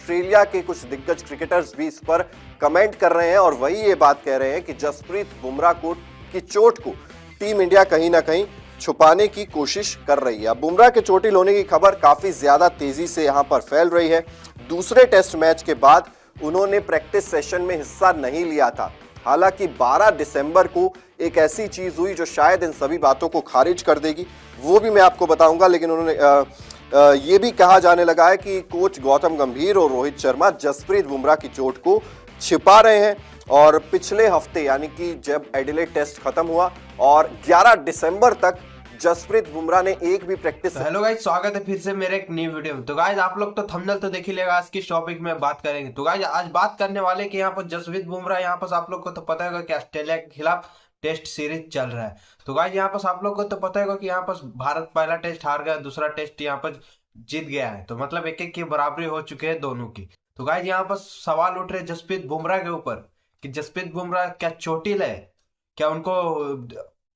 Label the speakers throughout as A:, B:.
A: Australia के कुछ दिग्गज क्रिकेटर्स भी इस पर कमेंट कर रहे हैं और वही ये बात कह रहे हैं कि जसप्रीत बुमराह की चोट को टीम इंडिया कहीं ना कहीं छुपाने की कोशिश कर रही है। अब बुमराह के चोटिल होने की खबर काफी ज्यादा तेजी से यहां पर फैल रही है। दूसरे टेस्ट मैच के बाद उन्होंने प्रैक्टिस सेशन में हिस्सा नहीं लिया था। हालांकि 12 दिसंबर को एक ऐसी चीज हुई जो शायद इन सभी बातों को खारिज कर देगी, वो भी मैं आपको बताऊंगा। लेकिन उन्होंने ये भी कहा जाने लगा है कि कोच गौतम गंभीर और रोहित शर्मा जसप्रीत बुमराह की चोट को छिपा रहे हैं। और पिछले हफ्ते यानी कि जब एडिलेड टेस्ट खत्म हुआ और 11 दिसंबर तक जसप्रीत बुमराह ने एक भी प्रैक्टिस।
B: हेलो गाइस, स्वागत है फिर से मेरे एक नई वीडियो में। तो गाइस आप लोग तो थंबनेल तो देख ही लेगा, आज की टॉपिक में बात करेंगे। तो गाइस आज बात करने वाले कि यहाँ पर जसप्रीत बुमराह, यहाँ पर आप लोग को तो पता होगा कि ऑस्ट्रेलिया के खिलाफ टेस्ट सीरीज चल रहा है। तो गाइस यहाँ पर आप लोग को तो पता होगा कि यहाँ पर भारत पहला टेस्ट हार गया, दूसरा टेस्ट यहाँ पर जीत गया है। तो मतलब एक एक की बराबरी हो चुके हैं दोनों की। तो गाइस यहाँ पर सवाल उठ रहे जसप्रीत बुमराह के ऊपर कि जसप्रीत बुमराह क्या चोटिल है, क्या उनको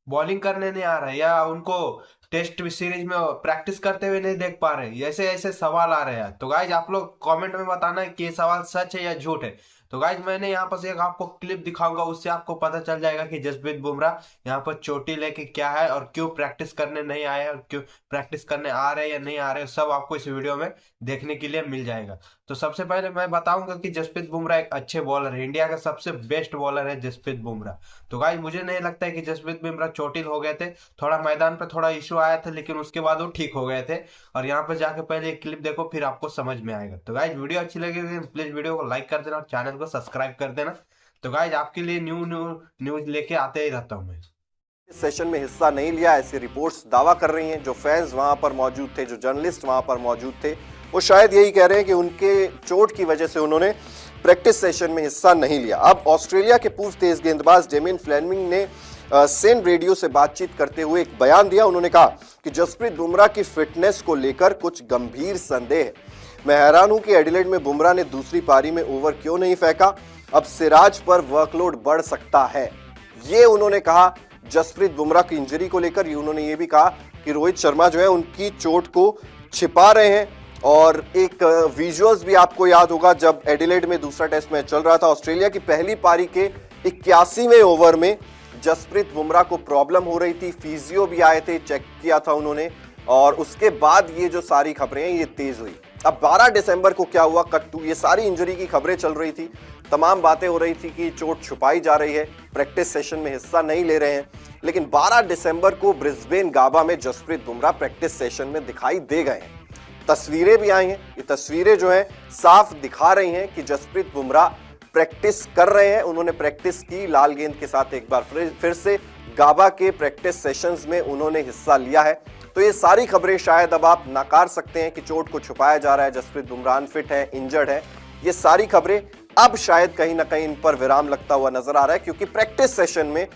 B: बॉलिंग करने नहीं आ रहा है, या उनको टेस्ट सीरीज में प्रैक्टिस करते हुए नहीं देख पा रहे। ऐसे ऐसे सवाल आ रहे हैं। तो गाइज आप लोग कमेंट में बताना है कि ये सवाल सच है या झूठ है। तो गाइज मैंने यहाँ पर एक आपको क्लिप दिखाऊंगा, उससे आपको पता चल जाएगा कि जसप्रीत बुमराह यहाँ पर चोटिल है कि क्या है, और क्यों प्रैक्टिस करने नहीं आए और क्यों प्रैक्टिस करने आ रहे या नहीं आ रहे, सब आपको इस वीडियो में देखने के लिए मिल जाएगा। तो सबसे पहले मैं बताऊंगा कि जसप्रीत बुमराह एक अच्छे बॉलर है, इंडिया का सबसे बेस्ट बॉलर है जसप्रीत बुमराह। तो गाइज मुझे नहीं लगता है कि जसप्रीत बुमराह चोटिल हो गए थे, थोड़ा मैदान पर थोड़ा इशू आया था लेकिन उसके बाद वो ठीक हो गए थे। और यहाँ पर जाके पहले एक क्लिप देखो, फिर आपको समझ में आएगा। तो गाइज वीडियो अच्छी लगी प्लीज वीडियो को लाइक कर देना और चैनल को सब्सक्राइब कर देना। तो गाइज आपके लिए न्यूज लेके आते ही रहता हूँ मैं।
A: सेशन में हिस्सा नहीं लिया, ऐसी रिपोर्ट्स दावा कर रही हैं। जो फैंस वहां पर मौजूद थे, जो जर्नलिस्ट वहां पर मौजूद थे, वो शायद यही कह रहे हैं कि उनके चोट की वजह से उन्होंने प्रैक्टिस सेशन में हिस्सा नहीं लिया। अब ऑस्ट्रेलिया के पूर्व तेज गेंदबाज डेमियन फ्लेमिंग ने सेन रेडियो से बातचीत करते हुए एक बयान दिया। उन्होंने कहा कि जसप्रीत बुमराह की फिटनेस को लेकर कुछ गंभीर संदेह है। मैं हैरान हूं कि एडिलेड में बुमराह ने दूसरी पारी में ओवर क्यों नहीं फेंका। अब सिराज पर वर्कलोड बढ़ सकता है, ये उन्होंने कहा जसप्रीत बुमराह की इंजरी को लेकर। उन्होंने ये भी कहा कि रोहित शर्मा जो है उनकी चोट को छिपा रहे हैं। और एक विजुअल्स भी आपको याद होगा, जब एडिलेड में दूसरा टेस्ट मैच चल रहा था, ऑस्ट्रेलिया की पहली पारी के 81वें ओवर में जसप्रीत बुमराह को प्रॉब्लम हो रही थी। फिजियो भी आए थे, चेक किया था उन्होंने, और उसके बाद ये जो सारी खबरें हैं ये तेज हुई। अब 12 दिसंबर को क्या हुआ, कट्टू, ये सारी इंजरी की खबरें चल रही थी, तमाम बातें हो रही थी कि चोट छुपाई जा रही है, प्रैक्टिस सेशन में हिस्सा नहीं ले रहे हैं। लेकिन 12 दिसंबर को ब्रिस्बेन गाबा में जसप्रीत बुमराह प्रैक्टिस सेशन में दिखाई दे गए हैं। तस्वीरें भी आई हैं, ये तस्वीरें जो हैं साफ दिखा रही हैं कि जसप्रीत बुमराह प्रैक्टिस कर रहे हैं। उन्होंने प्रैक्टिस की लाल गेंद के साथ, एक बार फिर से गाबा के प्रैक्टिस सेशंस में उन्होंने हिस्सा लिया है। तो ये सारी खबरें शायद अब आप नकार सकते हैं कि चोट को छुपाया जा रहा है, जसप्रीत बुमराह अनफिट है, इंजर्ड है। ये सारी खबरें अब शायद कहीं ना कहीं इन पर विराम लगता हुआ नजर आ रहा है, क्योंकि प्रैक्टिस सेशन में